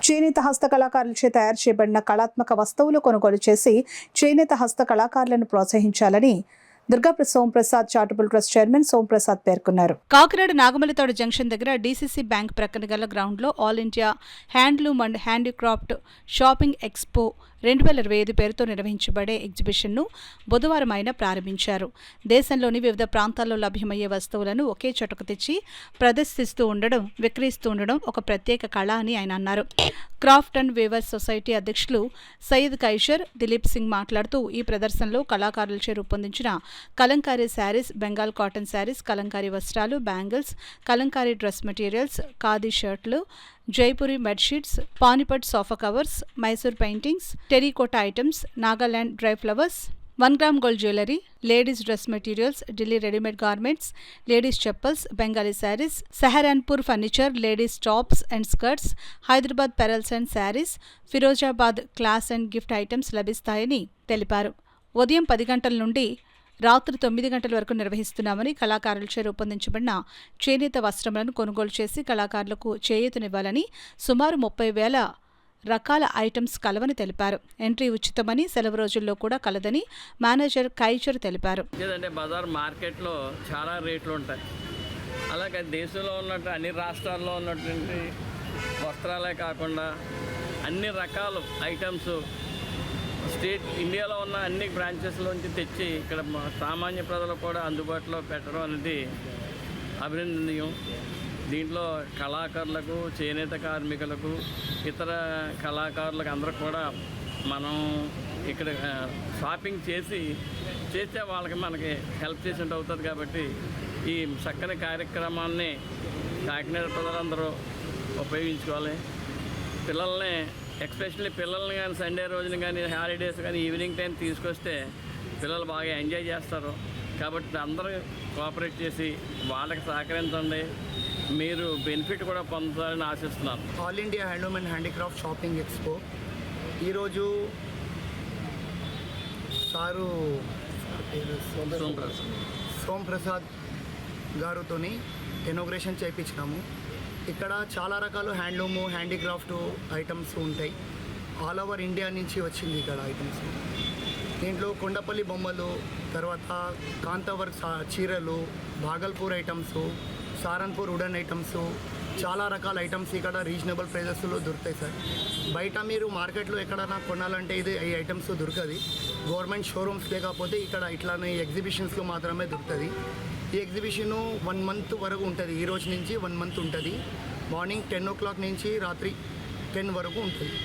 చేనేత హస్తకళాకారులచే తయారు చేయబడిన కళాత్మక వస్తువులు కొనుగోలు చేసి చేనేత హస్తకళాకారులను ప్రోత్సహించాలని దుర్గాప్రసాద్ సోంప్రసాద్ చారిటబుల్ ట్రస్ట్ చైర్మన్ సోంప్రసాద్ పేర్కొన్నారు. కాకినాడ నాగమల్లితోట జంక్షన్ దగ్గర డీసీసీ బ్యాంక్ ప్రక్కన గల గ్రౌండ్లో all India handloom and handicraft shopping expo 2025 పేరుతో నిర్వహించబడే ఎగ్జిబిషన్ను బుధవారం ఆయన ప్రారంభించారు. దేశంలోని వివిధ ప్రాంతాల్లో లభ్యమయ్యే వస్తువులను ఒకే చోటకు తెచ్చి ప్రదర్శిస్తూ ఉండడం, విక్రయిస్తూ ఉండడం ఒక ప్రత్యేక కళ అని ఆయన అన్నారు. క్రాఫ్ట్ అండ్ వీవర్స్ సొసైటీ అధ్యక్షులు సయ్యద్ కైషర్ దిలీప్ సింగ్ మాట్లాడుతూ ఈ ప్రదర్శనలో కళాకారులచే రూపొందించిన Kalamkari saris, Bengal cotton saris, Kalamkari వస్త్రాలు, bangles, Kalamkari dress materials, khadi షర్ట్లు, Jaipuri bedsheets, Panipat sofa covers, Mysore paintings, terracotta items, Nagaland dry flowers, 1 gram gold jewellery, ladies dress materials, Delhi readymade garments, ladies chappals, Bengali saris, Saharanpur furniture, ladies tops and skirts, Hyderabad pearls and saris, Firozabad glass and gift items లభిస్తాయని తెలిపారు. ఉదయం 10 గంటల నుండి రాత్రి 9 గంటల వరకు నిర్వహిస్తున్నామని, కళాకారులచే రూపొందించబడిన చేనేత వస్త్రములను కొనుగోలు చేసి కళాకారులకు చేయూతనివ్వాలని, సుమారు 30,000 రకాల ఐటమ్స్ కలవని తెలిపారు. ఎంట్రీ ఉచితమని, సెలవు రోజుల్లో కూడా కలదని మేనేజర్ కైచర్ తెలిపారు. బజార్ మార్కెట్లో చాలా రేట్లు ఉంటాయి. అలాగే దేశంలో ఉన్నట్టు అన్ని రాష్ట్రాల్లో ఉన్నటువంటి వస్త్రాలే కాకుండా అన్ని రకాల ఐటమ్స్ స్టేట్ ఇండియాలో ఉన్న అన్ని బ్రాంచెస్లోంచి తెచ్చి ఇక్కడ సామాన్య ప్రజలకు కూడా అందుబాటులో పెట్టడం అనేది అభినందనీయం. దీంట్లో కళాకారులకు, చేనేత కార్మికులకు, ఇతర కళాకారులకు అందరూ కూడా మనం ఇక్కడ షాపింగ్ చేస్తే వాళ్ళకి మనకి హెల్ప్ చేసినట్టు అవుతుంది. కాబట్టి ఈ చక్కని కార్యక్రమాన్ని కాకినాడ ప్రజలందరూ ఉపయోగించుకోవాలి. పిల్లల్ని, ఎస్పెషల్లీ పిల్లల్ని కానీ సండే రోజున కానీ, హాలిడేస్ కానీ ఈవినింగ్ టైం తీసుకొస్తే పిల్లలు బాగా ఎంజాయ్ చేస్తారు. కాబట్టి అందరూ కోఆపరేట్ చేసి వాళ్ళకి సహకరించండి. మీరు బెనిఫిట్ కూడా పొందాలని ఆశిస్తున్నాను. All India handloom and handicraft shopping expo ఈరోజు సారు సోంప్రసాద్ గారితో ఇనాగ్రేషన్ చేయించినాము. ఇక్కడ చాలా రకాల హ్యాండ్లూము, హ్యాండీక్రాఫ్ట్ ఐటమ్స్ ఉంటాయి. ఆల్ ఓవర్ ఇండియా నుంచి వచ్చింది ఇక్కడ ఐటమ్స్. దీంట్లో కొండపల్లి బొమ్మలు, తర్వాత కాంతావర్క్ చీరలు, భాగల్పూర్ ఐటమ్స్, సారన్పూర్ వుడెన్ ఐటమ్స్, చాలా రకాల ఐటమ్స్ ఇక్కడ రీజనబుల్ ప్రైజెస్లో దొరుకుతాయి సార్. బయట మీరు మార్కెట్లో ఎక్కడైనా కొనాలంటే ఈ ఐటమ్స్ దొరకదు. గవర్నమెంట్ షోరూమ్స్ లేకపోతే ఇక్కడ ఇట్లానే ఎగ్జిబిషన్స్లో మాత్రమే దొరుకుతుంది. ఈ ఎగ్జిబిషను 1 మంత్ వరకు ఉంటుంది. ఈ రోజు నుంచి 1 మంత్ ఉంటుంది. మార్నింగ్ 10 o'clock నుంచి రాత్రి 10 వరకు ఉంటుంది.